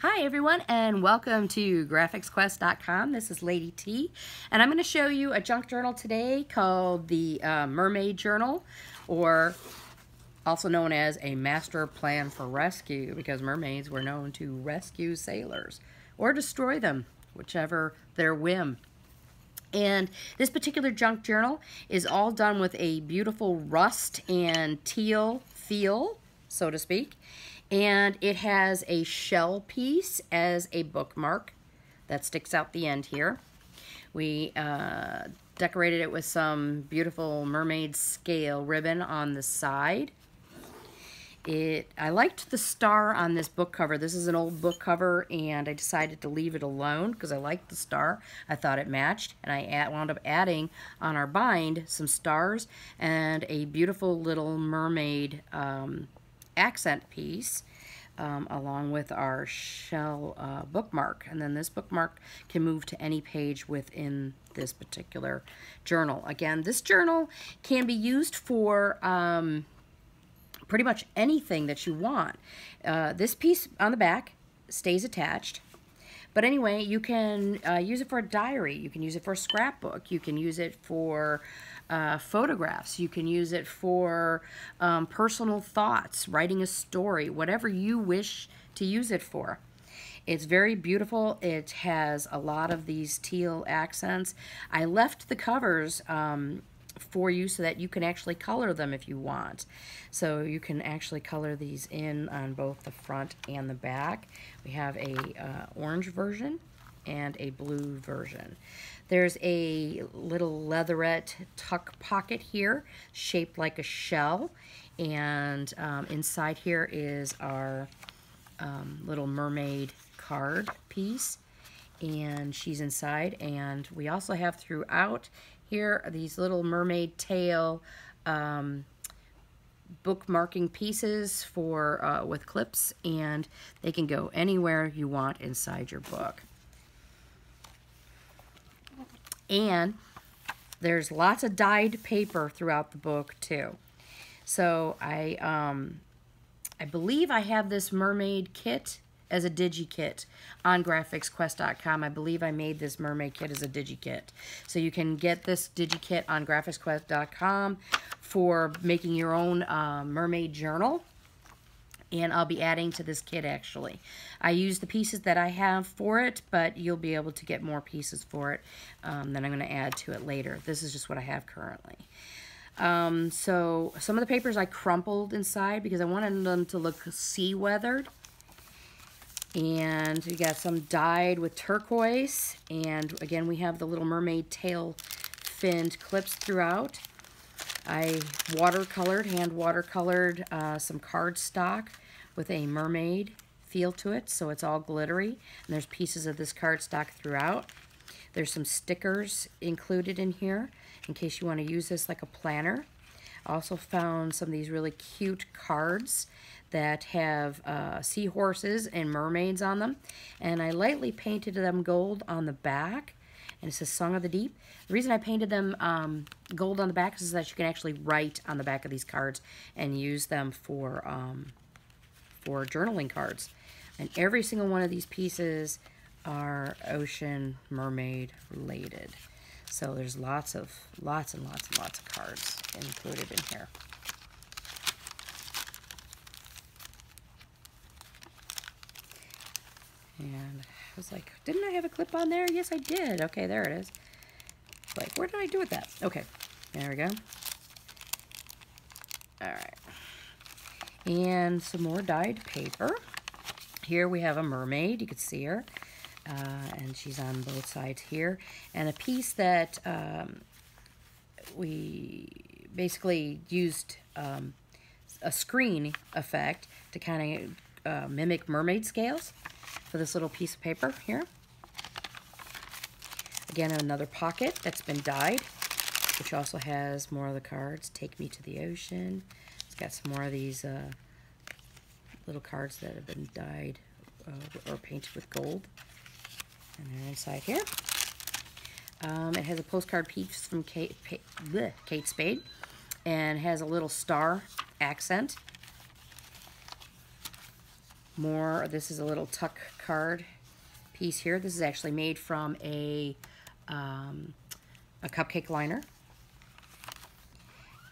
Hi everyone, and welcome to GrafXQuest.com. This is Lady T, and I'm going to show you a junk journal today called the Mermaid Journal, or also known as a master plan for rescue, because mermaids were known to rescue sailors or destroy them, whichever their whim. And this particular junk journal is all done with a beautiful rust and teal feel, so to speak. And it has a shell piece as a bookmark that sticks out the end here. We decorated it with some beautiful mermaid scale ribbon on the side. I liked the star on this book cover. This is an old book cover, and I decided to leave it alone because I liked the star. I thought it matched, and I wound up adding on our bind some stars and a beautiful little mermaid accent piece along with our shell bookmark. And then this bookmark can move to any page within this particular journal. Again, this journal can be used for pretty much anything that you want. This piece on the back stays attached. But anyway, you can use it for a diary. You can use it for a scrapbook. You can use it for photographs. You can use it for personal thoughts, writing a story, whatever you wish to use it for. It's very beautiful. It has a lot of these teal accents. I left the covers for you so that you can actually color them if you want. So you can actually color these in on both the front and the back. We have a orange version and a blue version. There's a little leatherette tuck pocket here shaped like a shell, and inside here is our little mermaid card piece, and she's inside. And we also have throughout here these little mermaid tail bookmarking pieces for with clips, and they can go anywhere you want inside your book. And there's lots of dyed paper throughout the book too. So I believe I have this Mermaid Kit as a digi-kit on GrafXQuest.com. I believe I made this Mermaid Kit as a digi-kit. So you can get this digi-kit on GrafXQuest.com for making your own mermaid journal. And I'll be adding to this kit actually. I use the pieces that I have for it, but you'll be able to get more pieces for it that I'm going to add to it later. This is just what I have currently. So some of the papers I crumpled inside because I wanted them to look sea weathered. And we got some dyed with turquoise, and again we have the little mermaid tail finned clips throughout. I hand watercolored some cardstock with a mermaid feel to it, so it's all glittery, and there's pieces of this cardstock throughout. There's some stickers included in here in case you want to use this like a planner. I also found some of these really cute cards that have seahorses and mermaids on them, and I lightly painted them gold on the back, and it says Song of the Deep. The reason I painted them gold on the back is that you can actually write on the back of these cards and use them for journaling cards. And every single one of these pieces are ocean mermaid related. So there's lots and lots of cards included in here. And I was like, didn't I have a clip on there? Yes, I did. Okay, there it is. Like, where did I do with that? Okay, there we go. All right. And some more dyed paper. Here we have a mermaid. You can see her. And she's on both sides here. And a piece that we basically used a screen effect to kind of mimic mermaid scales for this little piece of paper here. Again, another pocket that's been dyed, which also has more of the cards. Take Me to the Ocean. It's got some more of these little cards that have been dyed or painted with gold. And they're inside here. It has a postcard piece from Kate Spade, and has a little star accent. This is a little tuck card piece here. This is actually made from a cupcake liner.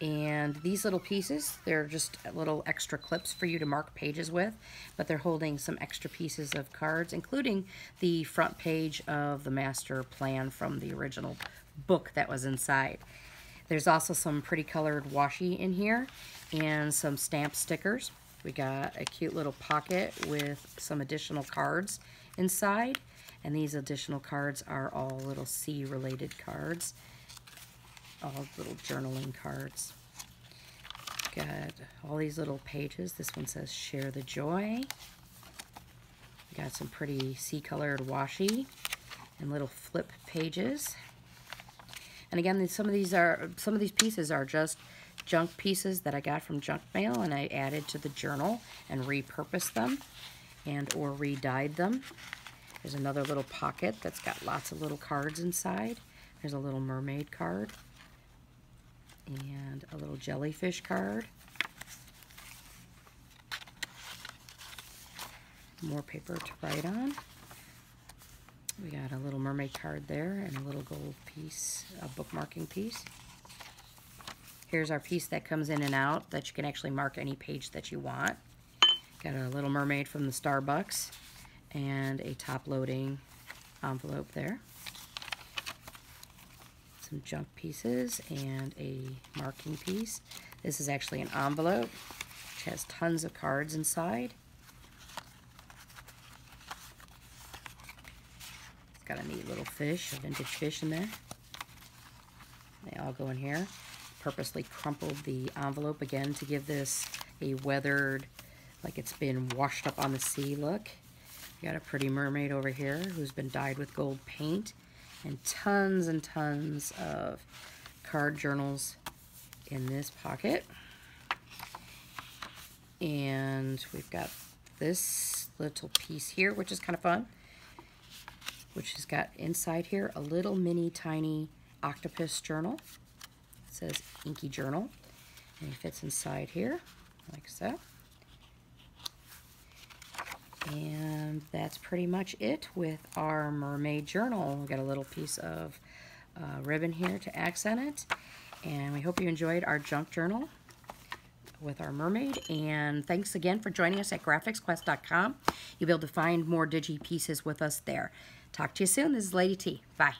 And these little pieces, they're just little extra clips for you to mark pages with, but they're holding some extra pieces of cards, including the front page of the master plan from the original book that was inside. There's also some pretty colored washi in here and some stamp stickers. We got a cute little pocket with some additional cards inside, and these additional cards are all little sea related cards. All little journaling cards. Got all these little pages. This one says share the joy. Got some pretty sea colored washi and little flip pages. And again, some of these pieces are just junk pieces that I got from junk mail, and I added to the journal and repurposed them and or re-dyed them. There's another little pocket that's got lots of little cards inside. There's a little mermaid card and a little jellyfish card. More paper to write on. We got a little mermaid card there and a little gold piece, a bookmarking piece. Here's our piece that comes in and out that you can actually mark any page that you want. Got a little mermaid from the Starbucks and a top-loading envelope there. Some junk pieces and a marking piece. This is actually an envelope which has tons of cards inside. It's got a neat little fish, a vintage fish in there. They all go in here. Purposely crumpled the envelope again to give this a weathered, like it's been washed up on the sea look. We got a pretty mermaid over here who's been dyed with gold paint. And tons of card journals in this pocket. And we've got this little piece here, which is kind of fun, which has got inside here a little mini tiny octopus journal. It says Inky Journal, and it fits inside here like so. And that's pretty much it with our mermaid journal. We've got a little piece of ribbon here to accent it. And we hope you enjoyed our junk journal with our mermaid. And thanks again for joining us at GrafXQuest.com. You'll be able to find more digi pieces with us there. Talk to you soon. This is Lady T. Bye.